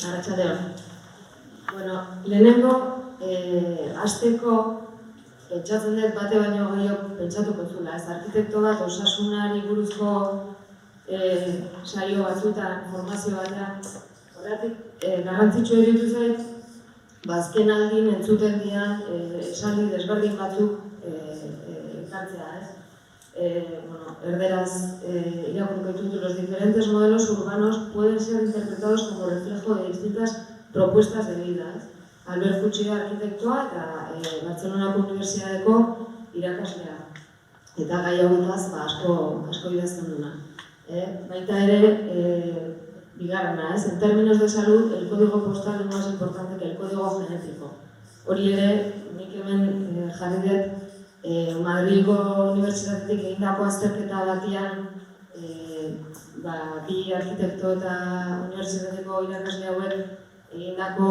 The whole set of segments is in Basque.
Arratsaldeon. Bueno, lehenengo, hasteko pentsatzen dut bate baino gehiago pentsatuko zula. Ez arkitekto bat osasunari buruzko saio batzutan, formazio batean, horregatik garrantzitsua iruditu zait, azken aldin entzuten dian esaldi desberdin batzuk ekartzea, ez? Erderaz irakurriko ditut, los diferentes modelos urbanos pueden ser interpretados como reflejo de distintas propuestas de vida. Albert Fuchsia arkitektoa eta Bartzelonako Unibertsitateko irakaslea. Eta gai hauetaz asko idazten duna. Baita ere, bigarrena, en términos de salud, el código postal es más importante que el código genético. Hori ere, nik hemen jarri dut Madrilgo Unibertsitatetik egindako azterketa batian bi arkitekto eta unibertsitateko irakasle hauek egindako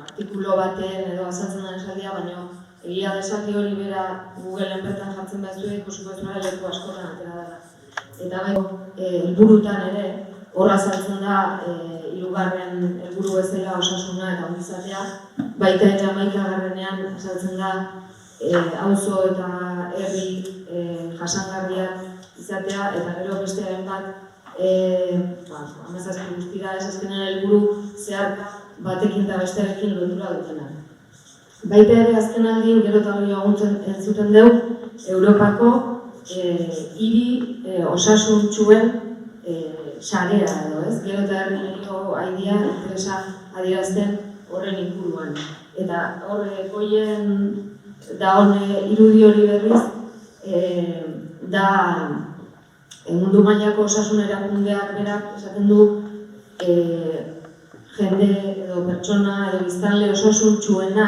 artikulo baten edo azaltzen den esaldia, baina egia desaldi hori bera Googleen bertan jartzen behar ikusiko ez mara leku askotan atera dela. Eta bai, helburutan ere, horra azaltzen da hirugarren helburu bezala osasuna eta ongizatea, baita ere 11. azaltzen da auzo eta herri jasangarriak izatea, eta gero bestearen bat, 17 guztira ez azkenean helburu zeharka batekin eta bestearekin lotura dutenak. Baita ere azken aldien gero eta gehiago entzuten dugu Europako hiri osasuntsuen sarea edo, ez? Gero eta herriko aidia interesa adierazten horren inguruan. Eta horre goien da hone irudi hori berriz, da mundu mailako osasun erakundeak berak esaten du jende edo pertsona edo biztanle osasuntsuena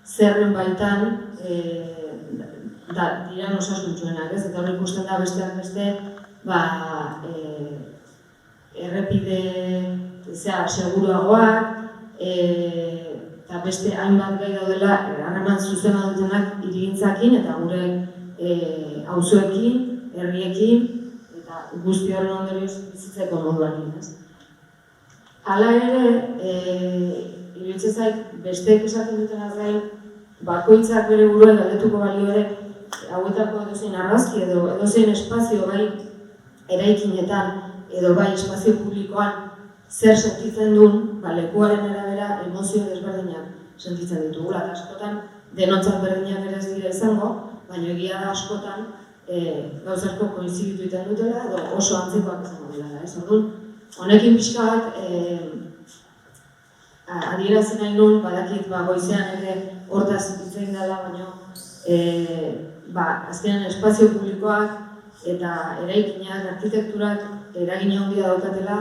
zerren baitan diran osasuntsuenak, ez? Eta hori ikusten da besteak beste errepide seguruagoak eta beste hainbat gai daudela harreman zuzena dutenak hirigintzakin eta gure auzoekin, herriekin eta guzti horren ondorioz bizitzeko moduakin, ez? Hala ere, iruditzen zait besteek esaten dutenaz gain, bakoitzak bere burua galdetuko balio ere hauetako edozein argazki edo edozein espazio bai eraikinetan edo bai espazio publikoan zer sentitzen duen, lekuaren arabera emozio desberdinak sentitzen ditugula. Askotan denontzat berdinak ere ez dira izango, baina egia da askotan gauza asko koinziditu egiten dutela edo oso antzekoak izango dela. Orduan, honekin pixka bat adierazen nahi nuen, badakit goizean ere hortaz hitz egin dela, baina azkenean espazio publikoak eta eraikinak, arkitekturak eragin handia daukatela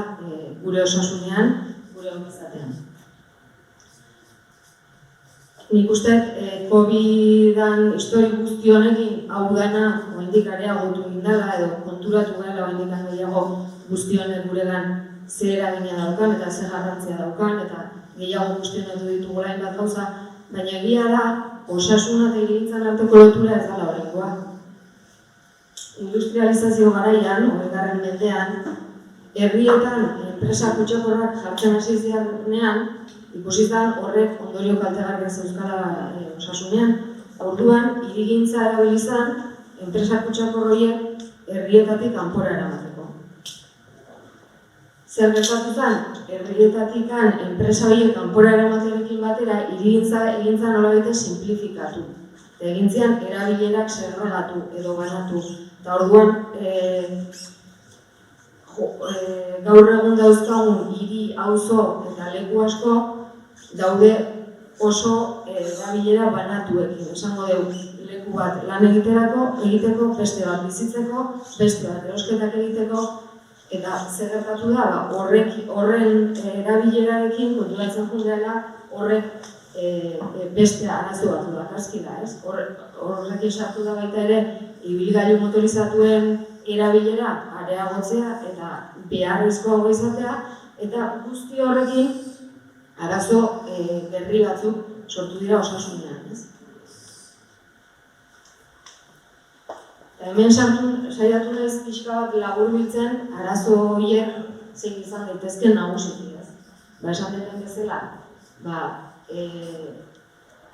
gure osasunean, gure ongizatean. Nik uste COVID-an histori guzti honekin hau dana oraindik areagotu egin dela edo konturatu gara oraindik gehiago guzti honek guregan ze eragina daukan eta ze garrantzia daukan eta gehiago guztionatu ditugula hainbat gauza, baina egia da osasuna eta hirigintzan arteko lotura ez dela oraingoa. Industrializazio garaian, 20. mendean, herrietan enpresa kutsakorrak jartzen hasi zirenean, ikusi zen horrek ondorio kaltegarriak zeuzkala osasunean. Orduan, hirigintza erabili zen enpresa kutsakor horiek herrietatik kanpora eramateko. Zer gertatu zen, herrietatik enpresa horiek kanpora eramatearekin batera, hirigintza egintza nolabait sinplifikatu. Egintzean erabilerak segregatu edo banatu. Eta orduan, gaur egun dauzkagun hiri, auzo eta leku asko daude oso erabilera banatuekin. Esango dugu, leku bat lan egiteko, beste bat bizitzeko, beste bat erosketak egiteko, eta zer gertatu da, horren erabilerarekin konturatzen jundela horrek beste arazo bat dakarzki da, ez? Horrek esartu da baita ere, ibilgailu motorizatuen erabilera areagotzea eta beharrezkoa izatea, eta guzti horrekin arazo berri batzuk sortu dira osasunean, ez? Hemen saiatu naiz pixka bat laburbiltzen arazo horiek zein izan daitezke nagusiki, ez? Esan duten bezala,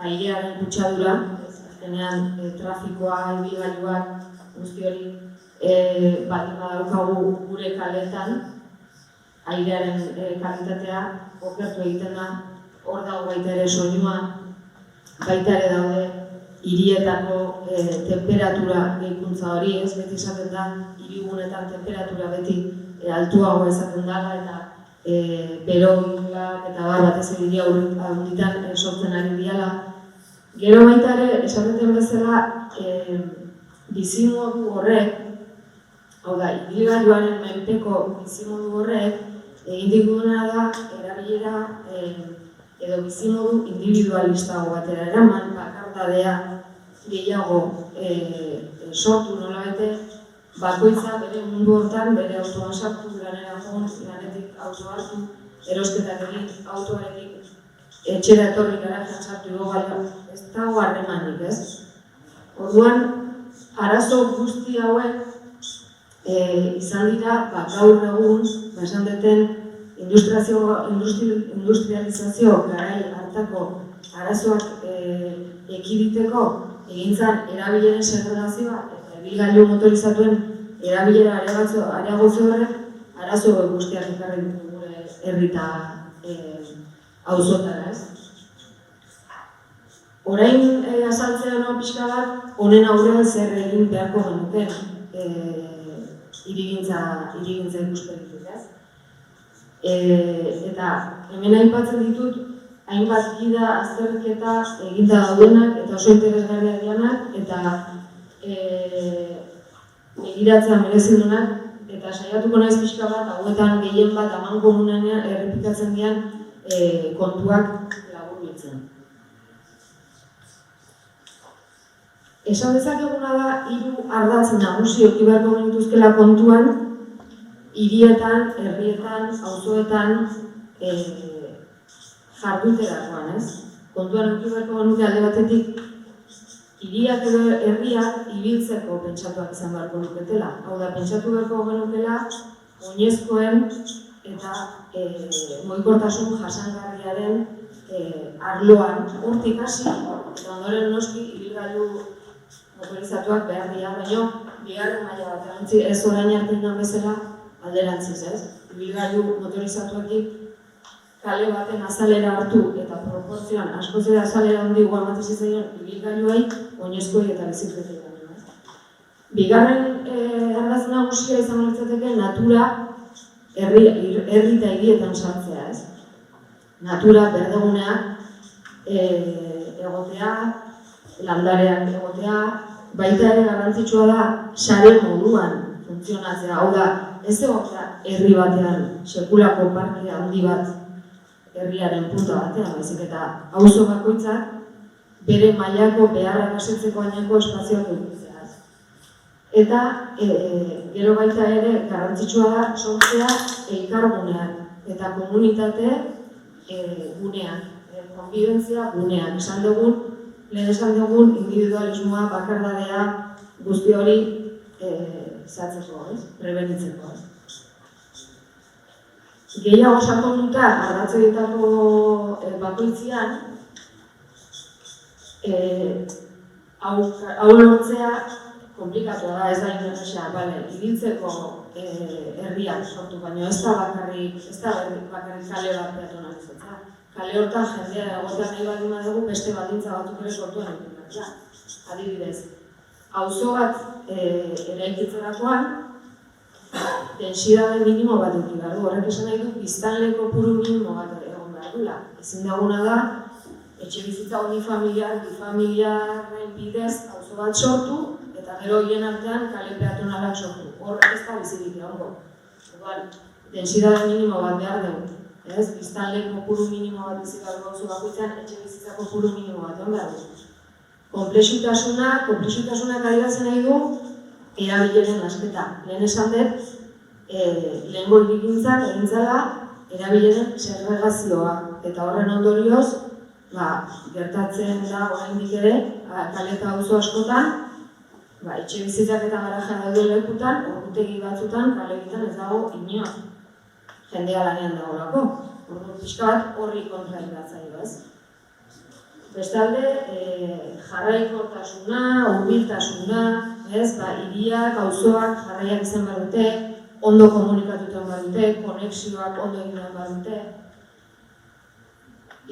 airearen kutsadura, azkenean trafikoa, ibilgailuak, guzti hori baldin badaukagu gure kaletan, airearen kalitatea okertu egiten da, hor dago baita ere soinua, baita ere daude hirietako temperatura gehikuntza hori, ez beti esaten da, hirigunetan temperatura beti altuago esaten dela eta beroak eta batez ere handitan sortzen ari diala. Gero baita ere, esaten bezala, bizimodu horrek, hau da, ibilgailuaren menpeko bizimodu horrek, egin diguna da, erabilera edo bizimodu individualistago batera eraman, bakardadea gehiago sortu nolabete, bakoitza bere mundu hortan, bere autoan sartu, lanera joan, lanetik autoa hartu, erosketak egin, autoarekin, etxera etorri garajean sartu igogailu, ez dago harremanik, ez? Orduan, arazo guzti hauek izan dira, gaur egun, esan deten, industrializazio garai hartako arazoak ekiditeko egintzan erabileren segregazioa eta ibilgailu motorizatuen erabilera areagotze horrek arazo guztiak ekarri ditu gure herrita auzotara, ez? Orain azaltzea noa pixka bat, honen aurrean zer egin beharko genuten hirigintza ikuspegitik, ez? Eta hemen aipatzen ditut, hainbat gida azterketa eginda daudenak eta oso interesgarriak dianak eta begiratzea merezi duenak eta saiatuko naiz pixka bat, hauetan gehien bat amankomunean errepikatzen dian kontuak laburbiltzen. Esan dezakeguna da, 3 ardatz nagusi eduki beharko genituzkela kontuan, hirietan, herrietan, auzoetan jarduterakoan, ez? Kontuan eduki beharko genuke alde batetik, hiriak edo herriak ibiltzeko pentsatuak izan beharko luketela. Hau da, pentsatu beharko genukela oinezkoen eta mugikortasun jasangarriaren arloan hortik hasi eta ondoren noski ibilgailu motorizatuak behar dira, baina bigarren maila bat, ez orain arte egin bezala alderantziz, ez? Ibilgailu motorizatuekin kale baten azalera hartu eta proportzioan askoz ere azalera handiagoa ematen zitzaion ibilgailuei, oinezkoei eta bizikletei. Bigarren ardatz nagusia izango litzateke natura herri eta hirietan sartzea, ez? Natura berdeguneak egotea, landareak egotea, baita ere garrantzitsua da sare moduan funtzionatzea. Hau da, ez egotea herri batean sekulako parke handi bat herriaren punta batean, baizik eta auzo bakoitzak bere mailako beharrak asetzeko aineko espazioak edukitzea. Eta gero baita ere garrantzitsua da sortzea elkarguneak eta komunitate guneak, konbibentzia guneak. Lehen esan dugun individualismoa, bakardadea, guzti hori zatzeko, prebenitzeko. Gehiago sakonduta ardatzoietako bakoitzean, hau lortzea komplikatua da, ez da interesa, ibiltzeko herriak sortu, baina ez da bakarrik kale bat peatonalizatzea. Kale hortan jendea egotean nahi baldin badugu beste baldintza batzuk ere sortuan egin. Adibidez, auzo bat eraikitzerakoan densidade minimo bat eduki behar du. Horrek esan nahi du biztanle kopuru minimo bat egon behar duela. Ezin daguna da, etxe bizitza unifamiliaren bidez auzo bat sortu eta gero horien artean kale peatonalak sortu. Horrek ez da bizirik egongo. Densidade minimo bat behar dugu. Biztanle kopuru minimo bat bizikal gauzu bakoitzean, etxe bizitza kopuru minimo bat egon behar du. Konplexutasunak adierazten nahi du erabileren asketa. Lehen esan dut, lehengo hirigintzak egintzala erabileren segregazioa. Eta horren ondorioz, gertatzen da oraindik ere, kale eta auzo askotan, etxe bizitzak eta garajean daude lekutan, ordutegi batzutan, kale egiten ez dago inoa. jendea lanean dagoelako. Orduan, pixka bat horri kontra iratzaio, ez? Bestalde, jarraikortasuna, hurbiltasuna, ez? Hiriak, auzoak jarraiak izan behar dute, ondo komunikatuta behar dute, konexioak ondo egin behar dute.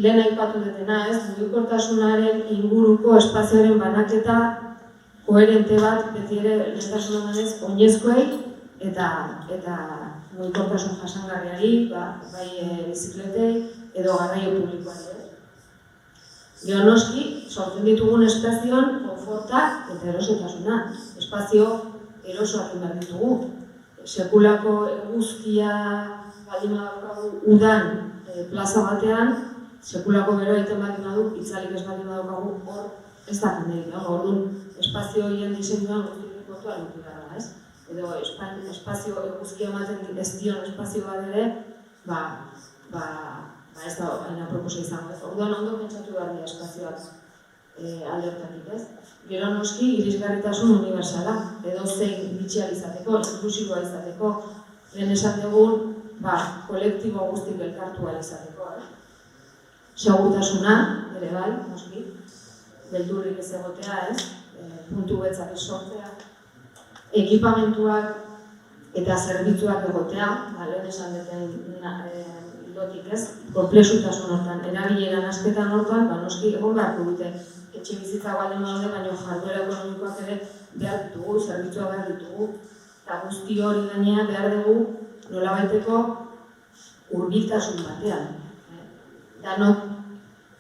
Lehen aipatu dutena, ez? Mugikortasunaren inguruko espazioaren banaketa koherente bat beti ere lehentasuna denez oinezkoei eta mugikortasun jasangarriari, bai bizikletei edo garraio publikoari. Gero noski, sortzen ditugun espazioan konforta eta erosotasuna. Espazio erosoak behar ditugu. Sekulako eguzkia baldin badaukagu udan plaza batean, sekulako beroa egiten baldin badu, itzalik ez baldin badaukagu hor ez da jenderik. Orduan, espazio horien diseinuan guztiak kontua lutu gara, ez? Edo espazio eguzkia ematen ez dion espazio bat ere, ez da haina proposa izango, ez? Orduan ondo pentsatu behar dira espazioak alde hortatik, ez? Gero noski, irisgarritasun unibertsala, edo zein bitxial izateko, inklusiboa izateko, lehen esan dugun, kolektibo guztik elkartua izateko, segurtasuna, ere bai, noski, beldurrik ez egotea, ez? Puntu betzak ez sortzea, ekipamentuak eta zerbitzuak egotea, lehen esan duten dotik, ez? Konplexutasun hortan, erabileran asketan hortan, noski egon beharko dute etxe bizitza baldin badaude, baina jarduera ekonomikoak ere behar ditugu, zerbitzua behar ditugu, eta guzti hori gainera behar dugu nolabaiteko hurbiltasun batean. Danok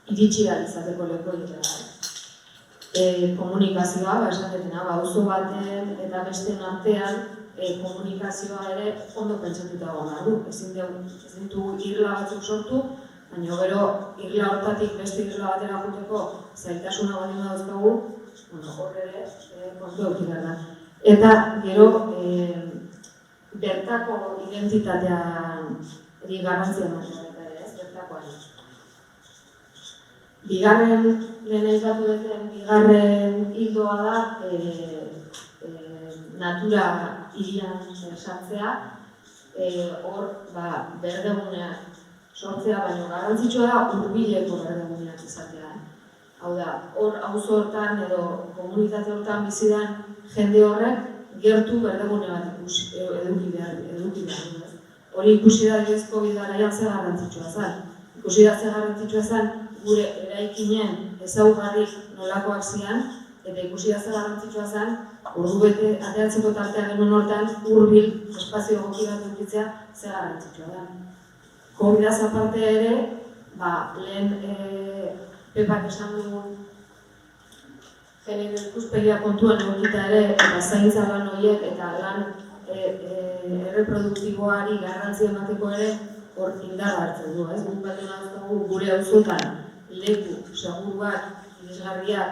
iritsi behar izateko leku egitera. Komunikazioa, esan detena, auzo baten eta besteen artean komunikazioa ere ondo pentsatuta egon du. Ezin dugu irla batzuk sortu, baina gero irla hortatik beste irla batera joateko zailtasuna baldin badauzkagu, hor ere kontu eduki behar da. Eta gero bertako identitatean garrantzia ematen ere, ez bertakoari. Bigarren, lehen aipatu duten, bigarren hildoa da natura hirian sartzea, hor berdeguneak sortzea, baina garrantzitsua da hurbileko berdeguneak izatea. Hau da, hor auzo hortan edo komunitate hortan bizi den jende horrek gertu berdegune bat eduki behar. Hori ikusi da COVID garaian ze garrantzitsua zen. Ikusi da ze garrantzitsua zen gure eraikinen ezaugarri nolakoak ziren, eta ikusi da ze garrantzitsua zen ordubete ateratzeko tartea genuen hortan hurbil espazio egoki bat edukitzea ze garrantzitsua da. COVID-az aparte ere, lehen Pepak esan dugun genero ikuspegia kontuan egokita ere, eta zaintza lan horiek eta lan erreproduktiboari garrantzia emateko ere hor indarra hartzen du, ez? Guk baldin badaukagu gure auzoetan leku seguruak, irisgarriak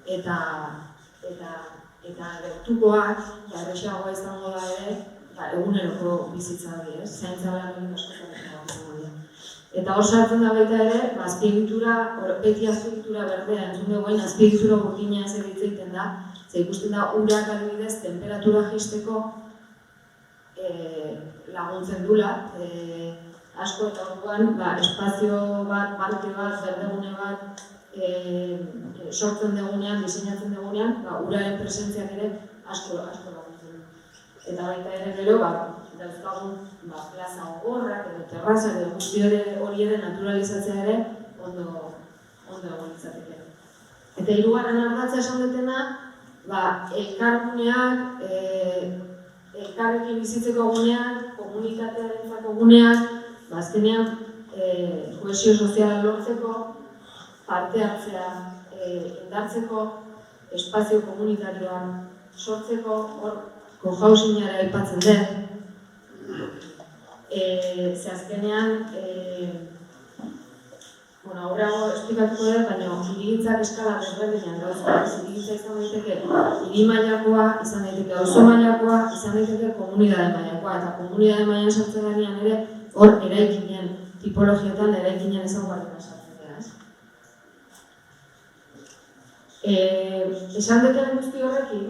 eta gertukoak, errazagoa izango da ere, eguneroko bizitza hori, ez? Zaintza lan hori askotan izango dira. Eta hor sartzen da baita ere, azpiegitura, beti azpiegitura berdea entzun dugu, azpiegitura burdina ez egiten da, ze ikusten da urak adibidez temperatura jaisteko laguntzen dula, asko eta orduan espazio bat, parke bat, berdegune bat sortzen dugunean, diseinatzen dugunean, uraren presentziak ere asko laguntzen du. Eta baita ere gero, dauzkagun plaza ogorrak edo terrazak edo guzti hori ere naturalizatzea ere ondo egon izateke. Eta hirugarren ardatza esan dutena, elkarguneak, elkarrekin bizitzeko gunean, komunitatearentzako gunean, azkenean kohesio soziala lortzeko, parte hartzea indartzeko, espazio komunitarioak sortzeko, hor cohousingara aipatzen den. Ze azkenean, aurreago esplikatuko dut, baina hirigintzak eskala desberdinak gauzko. Hirigintza izan daiteke hiri mailakoa, izan daiteke auzo mailakoa, izan daiteke komunitate mailakoa. Eta komunitate mailan sartzen garenean ere, hor eraikinen tipologietan eraikinen ezaugarriak sartzea. Esan duten guzti horrekin,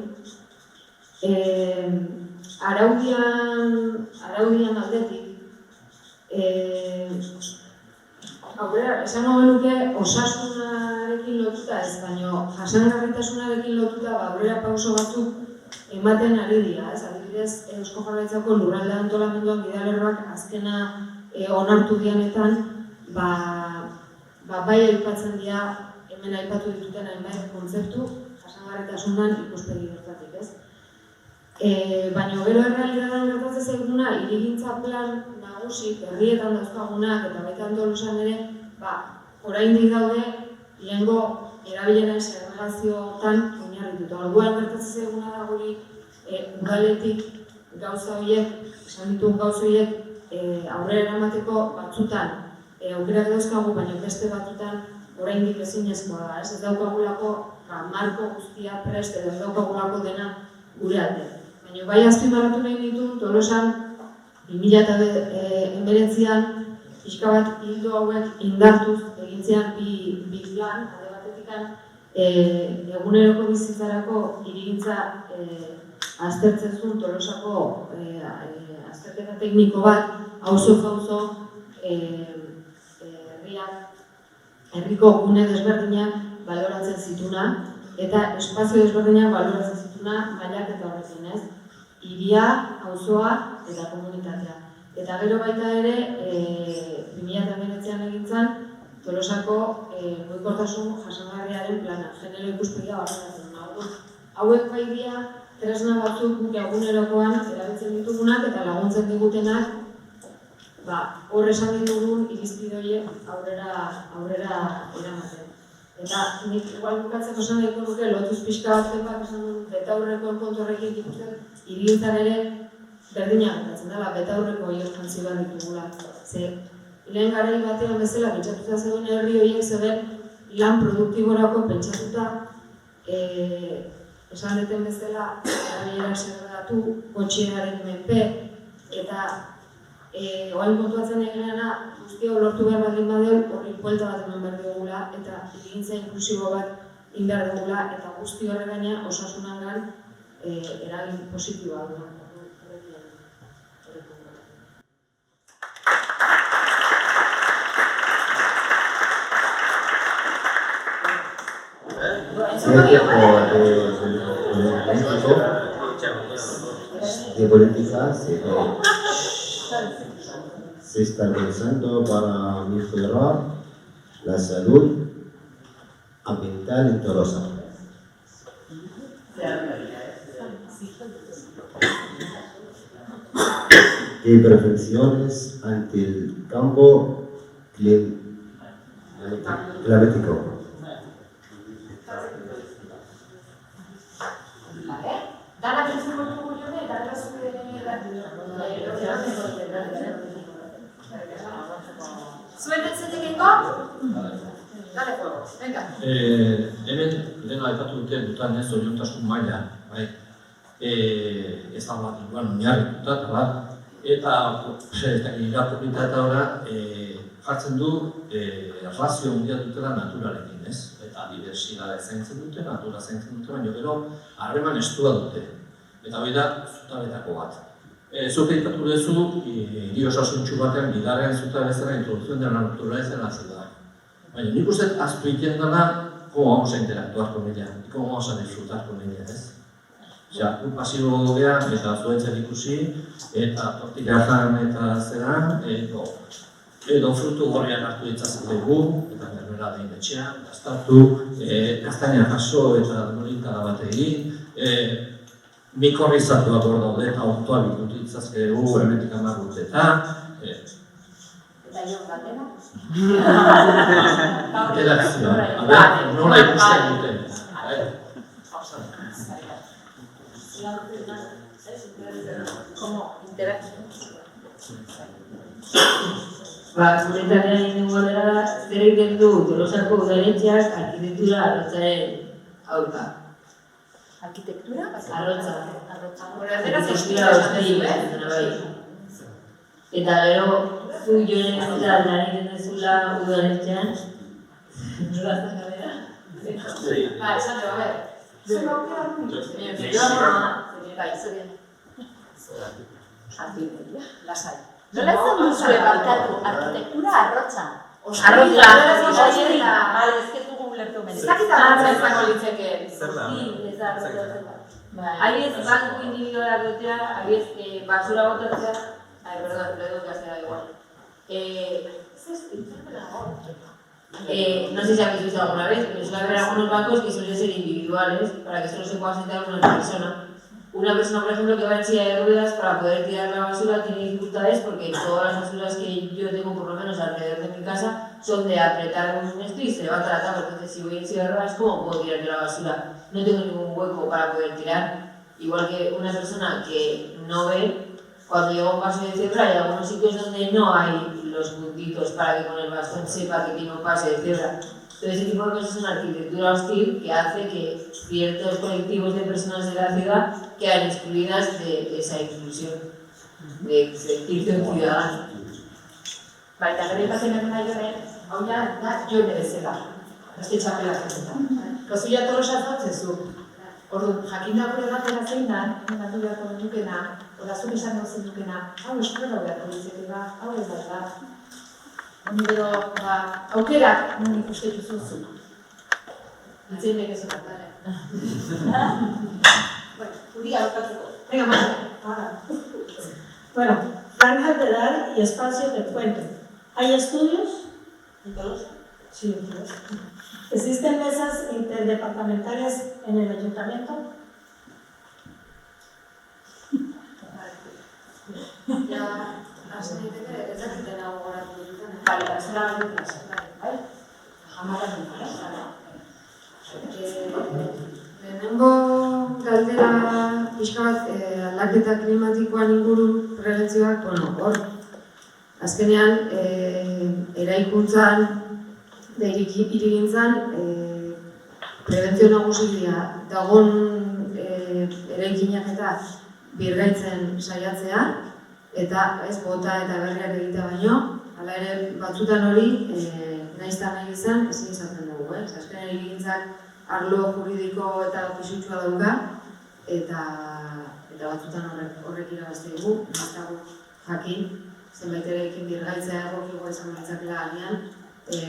araudian aldetik, Aurrera, esango genuke osasunarekin lotuta ez, baina jasangarritasunarekin lotuta aurrera pauso batzuk ematen ari dira, ez? Adibidez, Eusko Jaurlaritzako lurralde antolamenduak gidalerroak azkena onartu dianetan, bai aipatzen dira hemen aipatu dituten hainbat kontzeptu jasangarritasunan ikuspegi bertatik, ez? Baina gero errealitatean gertatzen zaiguna, hirigintza plan nagusi, herrietan dauzkagunak eta baita Tolosan ere, oraindik daude lehengo erabileren segregazioetan oinarrituta. Orduan gertatzen zaiguna da guri udaletik gauza horiek, esan ditugun gauza horiek aurrera eramateko batzutan aukerak dauzkagu, baina beste batzutan oraindik ezinezkoa da, ez daukagulako marko guztia prest edo ez daukagulako dena gure alde. Baina bai azpimarratu nahi ditu, Tolosan 2019an pixka bat hildo hauek indartuz egintzean bi plan, alde batetikan eguneroko bizitzarako hirigintza aztertzen zuen Tolosako azterketa tekniko bat, auzo-jauzo herriko gune desberdinak baloratzen zituna eta espazio desberdinak baloratzen zituna mailak eta horrekin, ez? Hiria, auzoa eta komunitatea. Eta gero baita ere, 2019an egintzen, Tolosako mugikortasun jasangarriaren plana, genero ikuspegia baloratzen da. Hauek bai dira tresna batzuk guk egunerokoan erabiltzen ditugunak eta laguntzen digutenak hor esan ditugun irizpide horiek aurrera eramaten. Eta nik igual bukatzeko esan nahiko nuke lotuz pixka bat esan duen betaurreko kontorrekin ikusten hirigintzan ere berdina gertatzen dela, betaurreko horiek jantzi behar ditugula. Lehen garai batean bezala pentsatuta zegoen herri horiek zeuden lan produktiborako pentsatuta esan deten bezala erabilera segregatu, kotxearen menpe eta oain kontuatzen egireana guztia lortu behar baldin badeu horri buelta bat eman behar dugula eta hirigintza inklusibo bat indar dugula eta guzti horregaina osasunangan eragin positiboa dugu. De política se está pensando para mejorar la salud ambiental en Tolosa. ¿Qué prevenciones ante el cambio climático? Hemen, lehen aipatu dutan ez oriontasun maila, ez da bat igual oinarrituta eta irakurrita eta ora jartzen du erlazio handia dutela naturalekin, ez? Eta biodibertsitatea zaintzen dute, natura zaintzen dute, baina gero harreman estua dute. Eta hori da zutabetako bat. Zuk aipatu duzu, hiri osasuntsu batean bigarren zuta bezala introducción de la naturaleza en la ciudad. Baina nik uste aztu egiten dena, cómo vamos a interactuar con ella, y cómo vamos a disfrutar con ella, ez? Osea, pasibo gea, eta zuaitzak ikusi, eta tortilla jan eta zera, edo frutu gorriak hartu ditzazategu, eta berbera dein etxean, gaztatu, gaztaina jaso eta demolinkada bat egin, mikorrizatuak hor daude eta autoa bikutu ditzazkegu, hemetik 10 urteetan. Eta jo batera? Interakzioa, nola ikusten duten. Como interakzioa. Komunitatean egin galdera zer egiten du Tolosako udaletxeak arkitektura arrotzaren aurka. Arkitektura? Arrotza. Arkitektura Eta gero, zu joan egitela lan egiten dezula udaletxean. Nolazak galdera? Esate, a ver. Zer aukera du? Bai, zorian. Arkitektura, lasai. Nola izan duzue barkatu arkitektura arrotza? Arrotza. Bale, ez ez dugu ulertu hemen. Ez dakit arrotza izango litzeke. Zer da? Ez da arrotza. Haiez banku individualak dotea, haiez basura botatzea. Perdón, lo digo casi da igual. No sé si habéis visto alguna vez, pero suele haber algunos bancos que suelen ser individuales para que solo se pueda sentar una persona. Una persona, por ejemplo, que va en silla de ruedas para poder tirar la basura tiene dificultades porque todas las basuras que yo tengo, por lo menos alrededor de mi casa, son de apretar un esto y se levanta la tapa. Entonces, si voy en silla de ruedas, ¿cómo puedo tirar yo la basura? No tengo ningún hueco para poder tirar. Igual que una persona que no ve, cuando llega un paso de cebra hay algunos sitios donde no hay los puntitos para que con el bastón sepa que tiene un pase de cebra. Todo ese tipo de cosas es una arquitectura hostil que hace que ciertos colectivos de personas de la ciudad quedan excluidas de esa inclusión, de sentirse un ciudadano. Baita gero ipatzen nahi joren, hau da jone bezala. Beste txapela zenetan. Kozuia tolosa zautzen zu. Orduan, jakinda gure batera zein da, natu beharko dukena, zuk esan gauzen dukena, hau esplora beharko ditzekela, hau ez da. Gero, aukerak non ikustetu zuzuk. Ditzen nek ez bat. Uri haukatzeko. Venga, Marta. Bueno, franjas de edad y espacios de encuentro. ¿Hay estudios? Sí, en Tolosa. ¿Existen mesas interdepartamentales en el ayuntamiento? Ja, hasi daiteke ez dakiten hau goratu duten. Bale, zera bat dut bai? Jamara Lehenengo galdera pixka bat aldaketa klimatikoan inguru prebentzioak, hor, azkenean eraikuntzan, hirigintzan, prebentzio nagusia dagoen eraikinak eta birgaitzen saiatzea, eta ez bota eta berriak egitea baino, hala ere batzutan hori, nahiz eta nahi izan, ezin izaten dugu, azkenean hirigintzak arlo juridiko eta pisutsua dauka, eta batzutan horrek irabazte dugu, nahiz jakin, zenbait eraikin birgaitzea egokiagoa izango litzakela agian,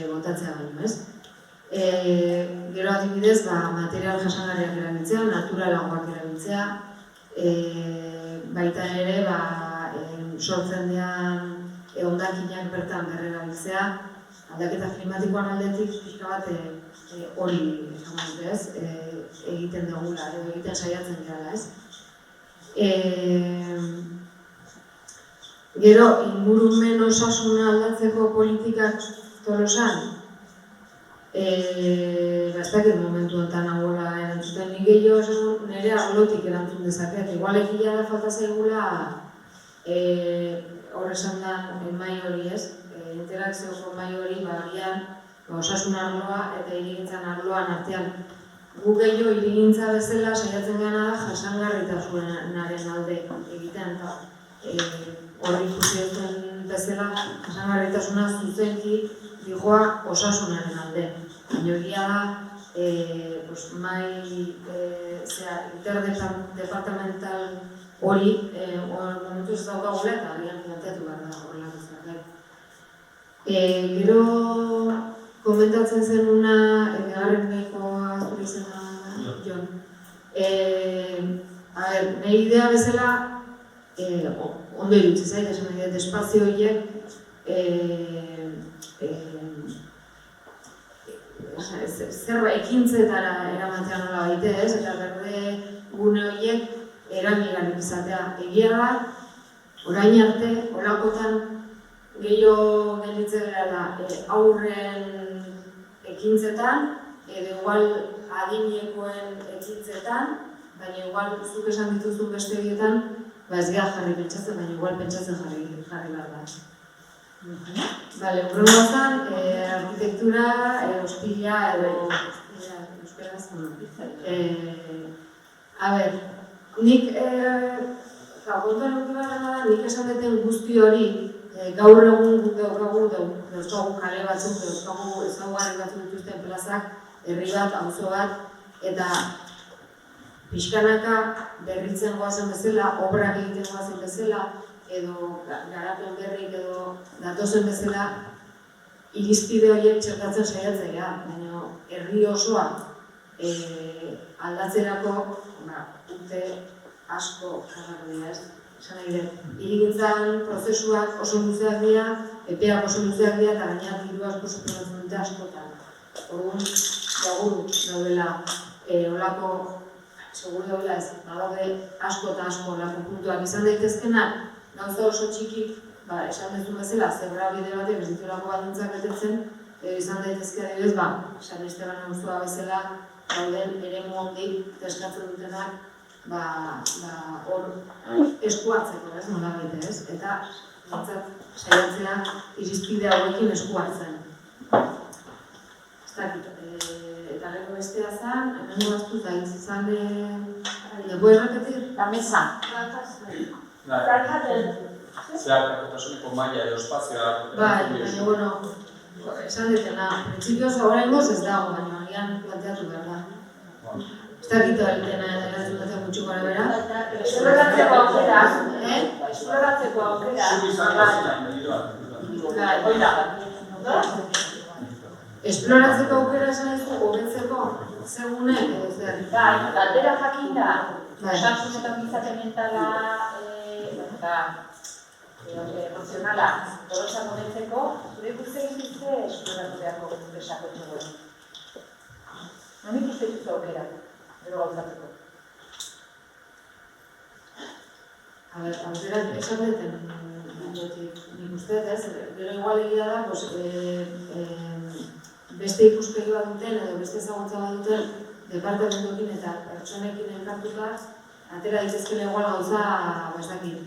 botatzea baino, ez? Gero adibidez, material jasangarriak erabiltzea, naturalagoak erabiltzea, baita ere, sortzen dian hondakinak bertan berrerabiltzea, aldaketa klimatikoan aldetik pixka bat hori esango dute, ez? Egiten dugula, egiten saiatzen dira, ez? Gero, ingurumen osasuna aldatzeko politikak Tolosan, ez dakit momentu honetan hauela erantzuten nik gehiago nire arlotik erantzun dezaket. Igual egia da falta zaigula hor esan da mai hori, ez? Interakzioko mai hori, agian osasun arloa eta hirigintzan arloan artean. Gu gehiago hirigintza bezala saiatzen gana da jasangarritasunaren alde egiten eta horri ikusi duten bezala jasangarritasuna zuzenki dijoa osasunaren alde. Baina egia da, mai interdepartamental hori momentu ez daukagula eta agian planteatu behar da horrelako zerbait. Gero komentatzen zenuna, egarren nahikoa zure izena, Jon. Nahi idea bezala, ondo irutzi zait, esan nahi dut espazio horiek zerbait ekintzetara eramatea nola baite, ez? Eta berde gune horiek erabilgarri izatea. Egia da, orain arte, holakotan gehiago gelditzen gara aurren ekintzetan, edo igual adinekoen ekintzetan, baina igual zuk esan dituzun beste horietan, ez gara jarri pentsatzen, baina igual pentsatzen jarri behar da. Bale, urrengo zan, arkitektura, hostila edo euskeraz. A ber, nik kontuan dut behar da, nik esan deten guzti hori gaur egun dauzkagu kale batzuk, dauzkagu ezaugarri batzuk dituzten plazak, herri bat, auzo bat, eta pixkanaka berritzen goazen bezala, obrak egiten goazen bezala, edo garapen berrik edo datozen bezala irizpide horiek txertatzen saiatzea, baina herri osoa aldatzerako urte asko jarrako dira, ez? Esan nahi dut, hirigintzan prozesuak oso luzeak dira, epeak oso luzeak dira, eta gainera diru asko suposatzen dute askotan. Orduan, seguru daudela olako, seguru daudela ez, badaude asko eta asko olako puntuak izan daitezkenak, gauza oso txikik, esan duzu bezala, zebra bide batek ez ditulako baldintzak betetzen, izan daitezke adibidez, San Esteban auzoa bezala, dauden eremu hondik eskatzen dutenak, hor esku hartzeko, ez, nolabait ez, eta saiatzea irizpide hauekin esku hartzen. Ez dakit, eta gero bestea zen, hemen gaztu zaitzizan, ¿le puedes repetir? La mesa. Zeharkakotasuneko maila edo espazioa. Baina, bueno, esan detena, printzipioz oraingoz ez dago, baina agian planteatu behar da. Ez dakit egitena erantzun dute gutxi gara bera. Esploratzeko aukera. Esploratzeko aukera. Esploratzeko aukera esan ez dugu, hobetzeko, segune edo zer. Galdera jakinda, osasun eta ongizate mentala eta emozionala dorotzak hobetzeko, zure ikusten zuzte esploratu beharko besako txegoen. Nonik uste dut aukera, gero gauzatzeko. Aukera, esan deten, nik uste ez, gero igual egia da, beste ikuspegi bat duten edo beste ezagutza bat duten departamentoekin eta pertsonekin elkartuta, atera daitezkeen igual gauza, ez dakit,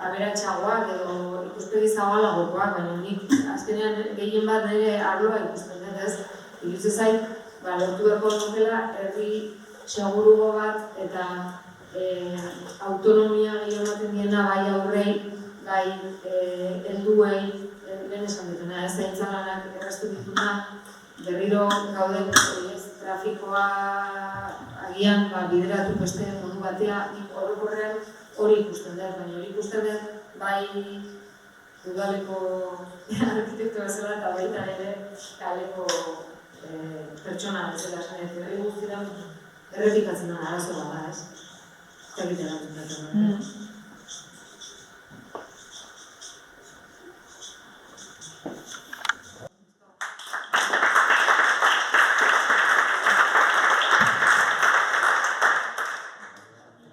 aberatsagoak edo ikuspegi zabalagokoak, baina nik azkenean gehien bat nire arloa ikusten dut ez. Iruditzen zait, lortu beharko nukela herri segurugo bat eta autonomia gehiago ematen diena bai aurrei, bai helduei, lehen esan dituna, ez zaintzalanak erraztu dituna, berriro gauden trafikoa agian bideratu beste modu batea, nik orokorrean hori ikusten dut, baina hori ikusten dut bai udaleko arkitekto bezala eta baita ere kaleko pertsona bezala esan dut, hori guztira errepikatzen da arazo bat da, ez? Ez da egiten dut.